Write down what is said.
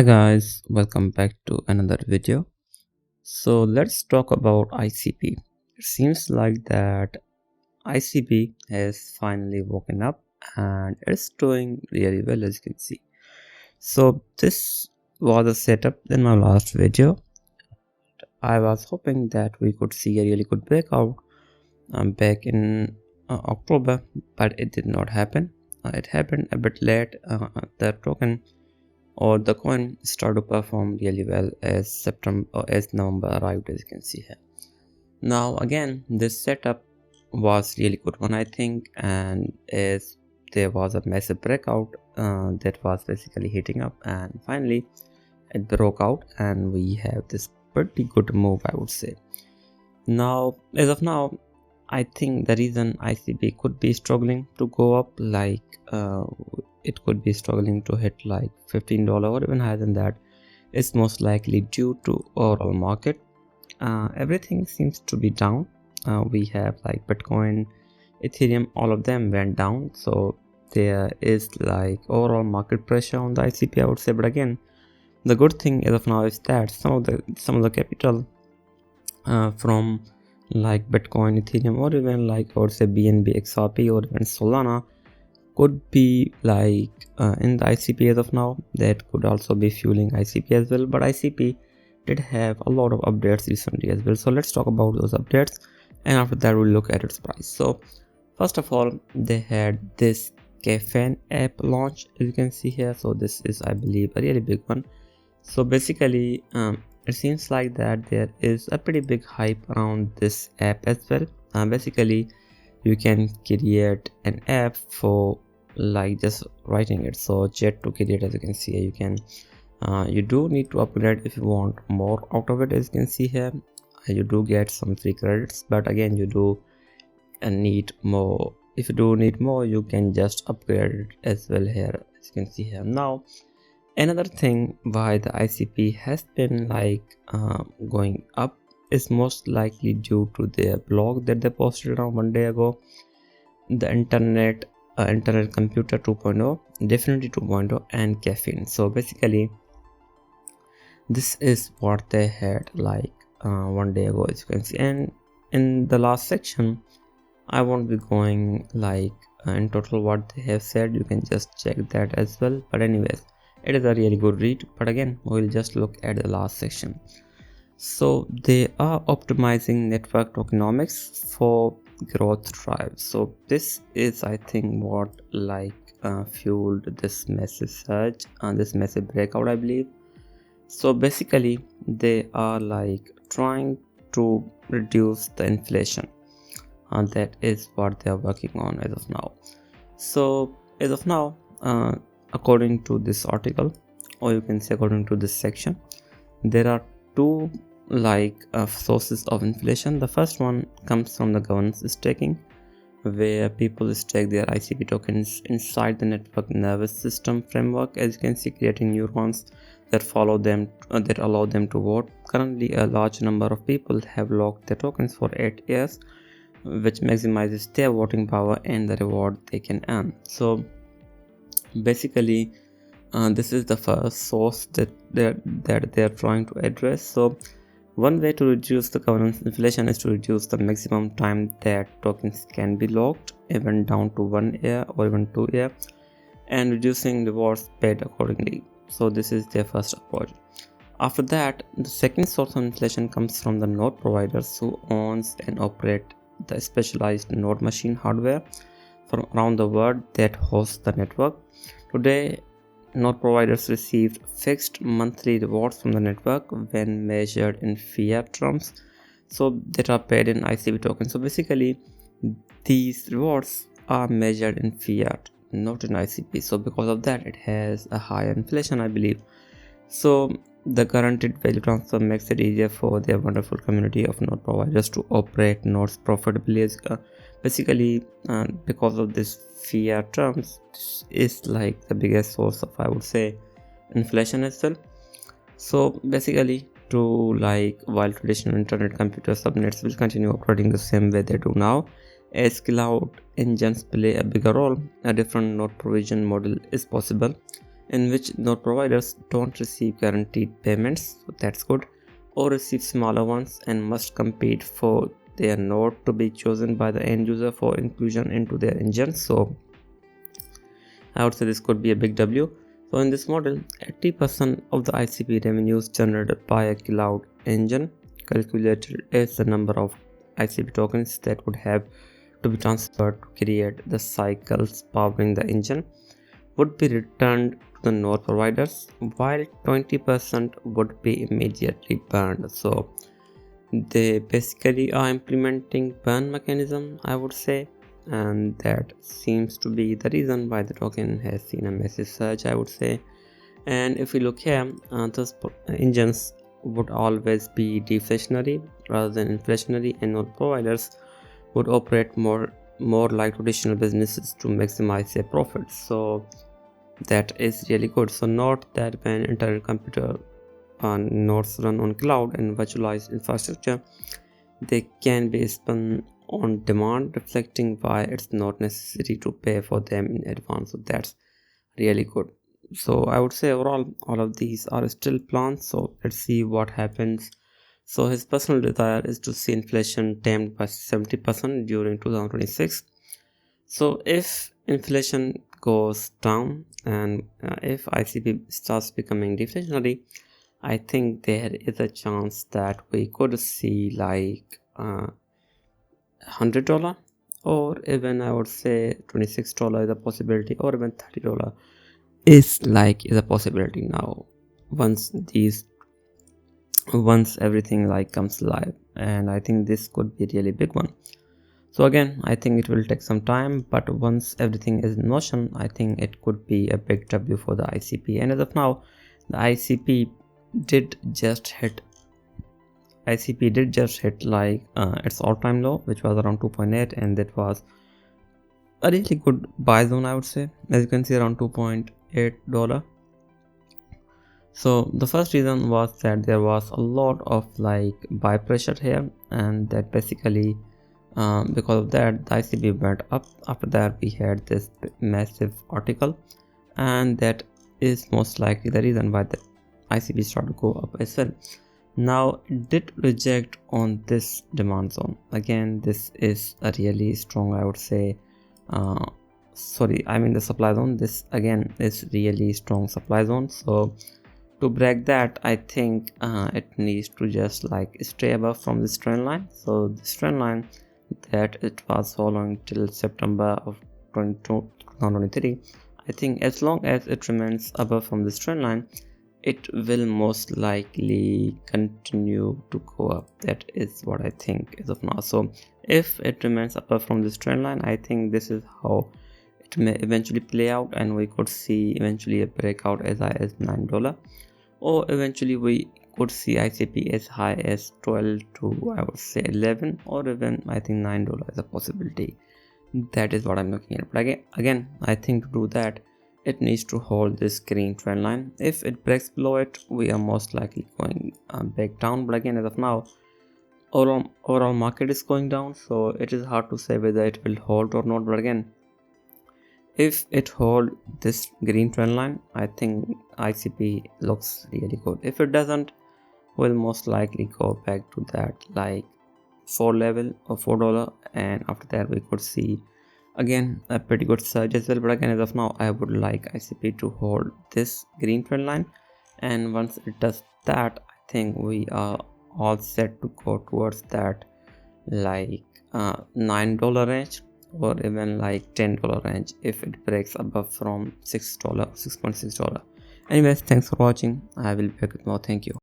Hi guys, welcome back to another video. So let's talk about ICP. It seems like that ICP has finally woken up and it's doing really well, as you can see. So this was a setup in my last video. I was hoping that we could see a really good breakout back in October, but it did not happen. It happened a bit late. The token or the coin started to perform really well as November arrived, as you can see here. Now again, this setup was really good one, I think, and as there was a massive breakout that was basically heating up, and finally it broke out and we have this pretty good move, I would say. Now as of now, I think the reason ICP could be struggling to go up, like it could be struggling to hit like $15 or even higher than that, is most likely due to overall market. Everything seems to be down. We have like Bitcoin, Ethereum, all of them went down, so there is like overall market pressure on the ICP, I would say. But again, the good thing as of now is that some of the capital from like Bitcoin, Ethereum, or even like I would say BNB, XRP, or even Solana could be like in the ICP as of now. That could also be fueling ICP as well, but ICP did have a lot of updates recently as well. So let's talk about those updates, and after that we'll look at its price. So first of all, they had this Caffeine app launch, as you can see here. So this is, I believe, a really big one. So basically it seems like that there is a pretty big hype around this app as well. Basically you can create an app for like just writing it, so chat to create, as you can see here. You can you do need to upgrade if you want more out of it, as you can see here. You do get some free credits, but again you do need more. If you do need more, you can just upgrade it as well here, as you can see here. Now another thing why the ICP has been like going up is most likely due to their blog that they posted around 1 day ago. The internet computer 2.0, definitely 2.0, and caffeine. So basically this is what they had like 1 day ago, as you can see. And in the last section, I won't be going like in total what they have said. You can just check that as well. But anyways, it is a really good read. But again, we'll just look at the last section. So they are optimizing network tokenomics for growth drive. So this is, I think, what like fueled this massive surge and this massive breakout, I believe. So basically they are like trying to reduce the inflation, and that is what they are working on as of now. So as of now, according to this article, or you can say according to this section, there are two like sources of inflation. The first one comes from the governance staking, where people stake their ICP tokens inside the network nervous system framework, as you can see, creating neurons that follow them that allow them to vote. Currently a large number of people have locked their tokens for 8 years, which maximizes their voting power and the reward they can earn. So basically this is the first source that they're trying to address. So one way to reduce the governance inflation is to reduce the maximum time that tokens can be locked, even down to 1 year or even 2 years, and reducing rewards paid accordingly. So this is their first approach. After that, the second source of inflation comes from the node providers who owns and operate the specialized node machine hardware from around the world that hosts the network. Today, node providers received fixed monthly rewards from the network when measured in fiat terms, so that are paid in ICP tokens. So basically these rewards are measured in fiat, not in ICP. So because of that, it has a higher inflation, I believe. So the guaranteed value transfer makes it easier for their wonderful community of node providers to operate nodes profitably. Basically because of this fiat terms, this is like the biggest source of, I would say, inflation as well. So basically, to like, while traditional internet computer subnets will continue operating the same way they do now, as cloud engines play a bigger role, a different node provision model is possible. in which node providers don't receive guaranteed payments, so that's good, or receive smaller ones and must compete for their node to be chosen by the end user for inclusion into their engine. So I would say this could be a big W. So in this model, 80% of the ICP revenues generated by a cloud engine, calculated as the number of ICP tokens that would have to be transferred to create the cycles powering the engine, would be returned to the node providers, while 20% would be immediately burned. So they basically are implementing burn mechanism, I would say, and that seems to be the reason why the token has seen a massive surge, I would say. And if we look here, those engines would always be deflationary rather than inflationary, and node providers would operate more like traditional businesses to maximize their profits. So that is really good. So note that when internet computer nodes run on cloud and virtualized infrastructure, they can be spun on demand, reflecting why it's not necessary to pay for them in advance. So that's really good. So I would say overall all of these are still plans, so let's see what happens. So his personal desire is to see inflation tamed by 70% during 2026. So if inflation goes down and if ICP starts becoming deflationary, I think there is a chance that we could see like $100, or even I would say $26 is a possibility, or even $30 is a possibility now once everything like comes live. And I think this could be a really big one. So again, I think it will take some time, but once everything is in motion, I think it could be a big W for the ICP. And as of now, the ICP did just hit like its all-time low, which was around 2.8, and that was a really good buy zone, I would say. As you can see, around $2.8. So the first reason was that there was a lot of like buy pressure here, and that basically because of that the ICP went up. After that we had this massive article, and that is most likely the reason why the ICP started to go up as well. Now it did reject on this demand zone. Again, this is a really strong, I would say, the supply zone. This again is really strong supply zone. So to break that, I think it needs to just like stay above from this trend line. So this trend line that it was following till September of 2023, I think as long as it remains above from this trend line, it will most likely continue to go up. That is what I think as of now. So if it remains above from this trend line, I think this is how it may eventually play out, and we could see eventually a breakout as high as $9, or eventually we could see ICP as high as 12 to I would say 11, or even I think $9 is a possibility. That is what I'm looking at. But again, I think to do that, it needs to hold this green trend line. If it breaks below it, we are most likely going back down. But again, as of now, overall market is going down, so it is hard to say whether it will hold or not. But again, if it hold this green trend line, I think ICP looks really good. If it doesn't, we'll most likely go back to that like 4 level or $4, and after that we could see again a pretty good surge as well. But again, as of now, I would like ICP to hold this green trend line, and once it does that, I think we are all set to go towards that like $9 range, or even like $10 range if it breaks above from $6.6. Anyways, thanks for watching. I will be back with more. Thank you.